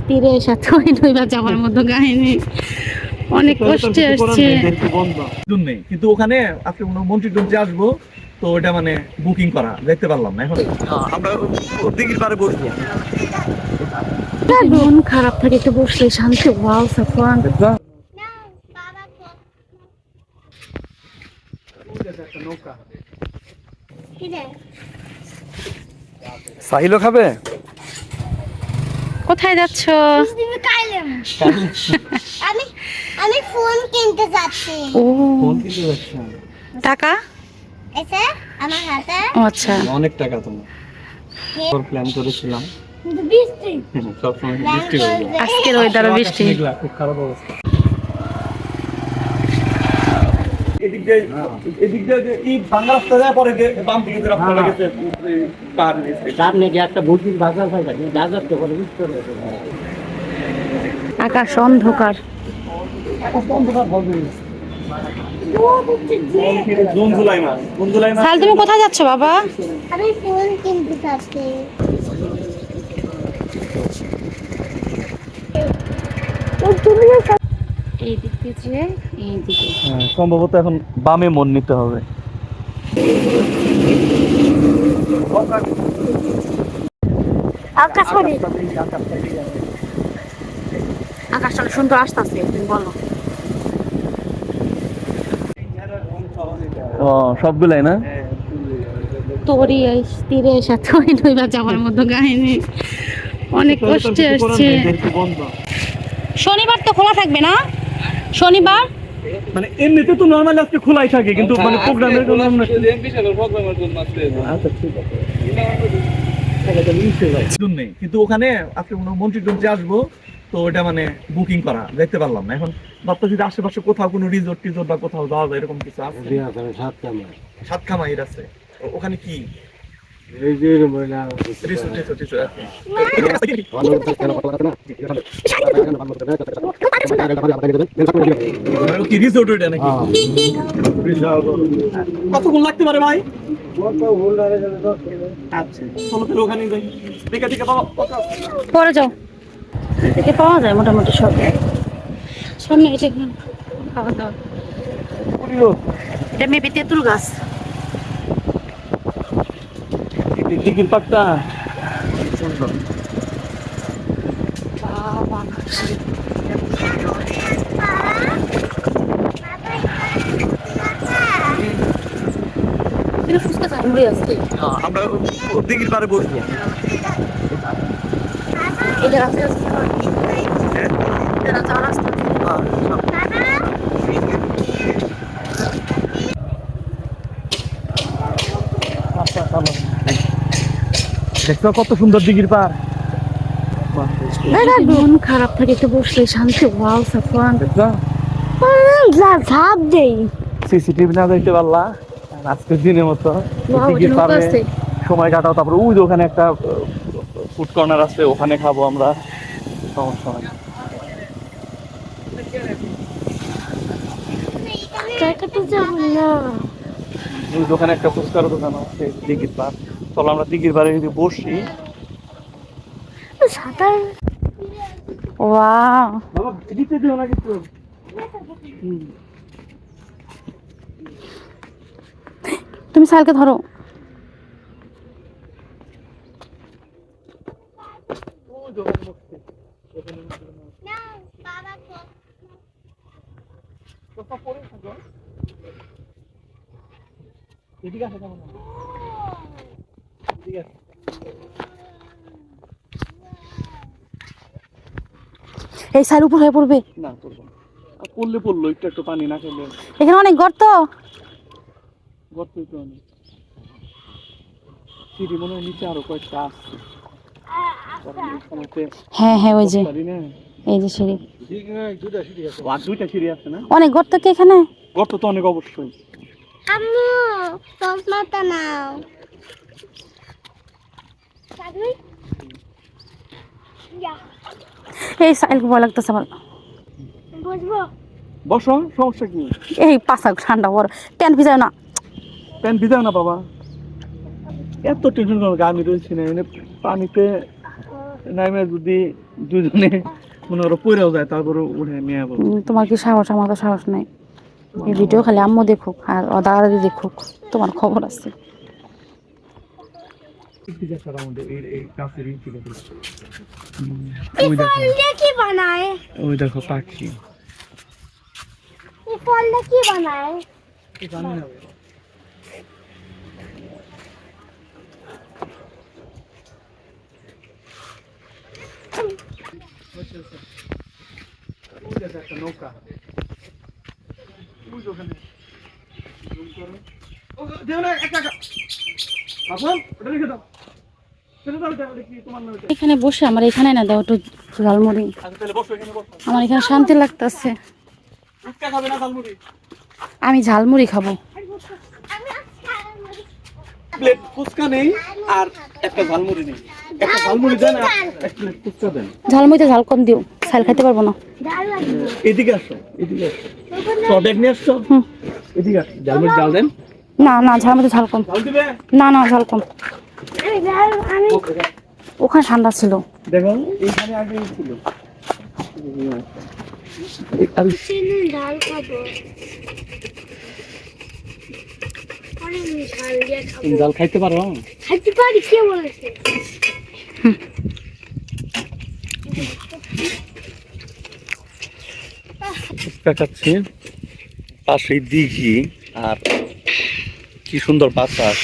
তীরে সাথে নইবা যাওয়ার মতো কাহিনী অনেক কষ্টে আসছে কিন্তু ওখানে আজকে কোনো মন্ত্রী টন্ত্রী আসবো তো ওটা মানে বুকিং করা দেখতে পারলাম না এখন আমরা দিঘির পাড়ে বসবো মন খারাপ থাকে একটু বসলে শান্তি ওয়াও সাফওয়ান সাহিলও খাবে কোথায় যাচ্ছ আমি আমি ফোন কিনতে যাচ্ছি ও ফোন কিনতে যাচ্ছ টাকা এসে আমার হাতে ও আচ্ছা অনেক টাকা তোমার প্ল্যান করেছিলাম কিন্তু বৃষ্টি সব সময় বৃষ্টি হয়ে যায় আজকের ওয়েদারও বৃষ্টি খুব খারাপ অবস্থা এদিক দিয়ে এই বাংলা রাস্তা যায় পরে বাম দিকে রাস্তা গেছে পার সামনে যে একটা বুটির বাজার থাকে বাজার তো করে বুঝতে পারবে আকাশ অন্ধকার জুন জুলাই মাস সাল তুমি কোথায় যাচ্ছ বাবা আমি ফোন কিনতে যাচ্ছি এই দিক দিয়ে এই দিকে সম্ভবত এখন বামে মন নিতে হবে আকাশটা অনেক সুন্দর আসতেছে তুমি বলো ও সবগুলাই না তোরই এই তীরে সাথে নইবা যাওয়ার মতো কাহিনী অনেক কষ্টে আসছে শনিবার তো খোলা থাকবে না শনিবার মানে এমনিতে তো নরমাল আজকে খোলাই থাকে কিন্তু মানে প্রোগ্রামের জন্য আচ্ছা ঠিক আছে কিন্তু ওখানে আজকে কোনো মন্ত্রী টন্ত্রী আসবো তো ওটা মানে বুকিং করা দেখতে পারলাম না এখন ভাবতেছি যে আশেপাশে কোথাও কোনো রিসোর্ট টিসোর্ট বা কোথাও যাওয়া যায় এরকম কিছু আছে সাতখামাইর আছে ওখানে কি রিসোর্ট টিসোর্ট আছে কি রিসোর্ট ওটা নাকি কতক্ষণ লাগতে পারে ভাই আচ্ছা চলো তাহলে ওখানে যাই দেখে দেখে বাবা পরে যাও এতে পাওয়া যায় মোটামুটি সব সামনে এটা খাওয়া দাওয়া এটা মেবি তেঁতুল গাছ দিঘির পাকটা আমরা দিঘির পাড়ে বসবো দেখছো কত সুন্দর দিঘির পাড় মন খারাপ থাকে একটু বসলে শান্তি ওয়াও সাফওয়ান দেখছো ঝাঁপ দেই সিসিটিভি না দেখতে পারলা আজকের দিনের মতো ওয়াও দিঘির পাড়ে আছে সময় কাটাও তারপরে ওই যে ওখানে একটা ফুড কর্নার আছে ওখানে খাবো আমরা সমস্যা নাই কাকাতে যাব না ওই দোকানে একটা ফুচকার দোকান আছে দিঘির পাড় চলো আমরা দিঘির পাড়ে যদি বসি সাঁতার ওয়াও বাবা দিতে দিও না কিছু তুমি সালকে ধরো না বাবা এদিকে আসো কেমন এদিকে আসো এই সাইড উপর হয়ে পড়বে না করবো না পড়লে পড়লো একটু একটু পানি না খেলে এখানে অনেক গর্ত গর্ত একটু অনেক সিঁড়ি মনে হয় নিচে আরো কয়েকটা আসছে হ্যাঁ হ্যাঁ ওই যে পারি না এই যে সিঁড়ি আর দুইটা সিঁড়ি আছে না অনেক গর্ত কি এখানে গর্ত তো অনেক অবশ্যই আম্মু চশমাটা নাও সাদুই ইয়া এই সাইলকে ভয় লাগতেছে আমার বসবো বসো সমস্যা কি এই পাশা ঠান্ডা বড় প্যান্ট ভিজায় না প্যান্ট ভিজাও না বাবা এত টেনশন করো আমি রয়েছি না এনে পানিতে নাইমে যদি দুজনে মনে করো পড়েও যায় তারপরে উঠে নিয়ে যাবো। তোমার কি সাহস? আমার তো সাহস নাই। এই ভিডিও খালি আম্মু দেখুক আর ও দাদা দাদি দেখুক, তোমার খবর আছে। কি বানায়? ওই দেখো পাখি। এই ফলটা কি বানায়? নৌকা এখানে বসে আমার এখানে না দাও একটু ঝালমুড়ি, আমার এখানে শান্তি লাগতেছে। আমি ঝালমুড়ি খাবো। প্লেট ফুচকা নেই আর একটা ঝালমুড়ি নেই। একটা ঝালমুড়ি দেন আর এক প্লেট ফুচকা দেন। ঝালমুড়িতে ঝাল কম দিও, ছাল খাইতে পারবো না। এদিকে আসো, এদিকে আসো। তো ব্যাগ নিয়ে আসছো? হুম। এদিকে আসো। ঝালমুড়ি ঝাল দেন। না না, ঝালমুড়িতে ঝাল কম। ঝাল দিবে? না না, ঝাল কম। ওখানে ঠান্ডা ছিল। দেখো এইখানে আগে ছিল। চিনি ডাল খাবো। অনেক ঝাল দিয়ে খাবো। তুমি ঝাল খাইতে পারো? খাইতে পারি, কে বলেছে? ফুচকা খাচ্ছি, পাশে দিঘি আর কি সুন্দর বাতাস।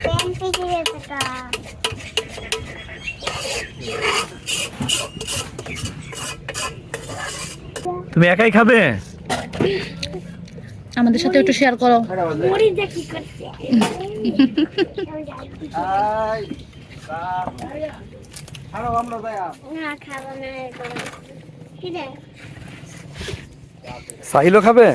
প্যান পেকে গেছে কা। তুমি একাই খাবে? আমাদের সাথে একটু শেয়ার করো। মুড়ি দেখি করছে। না খাবো না। কি রে? সাহিলও খাবে?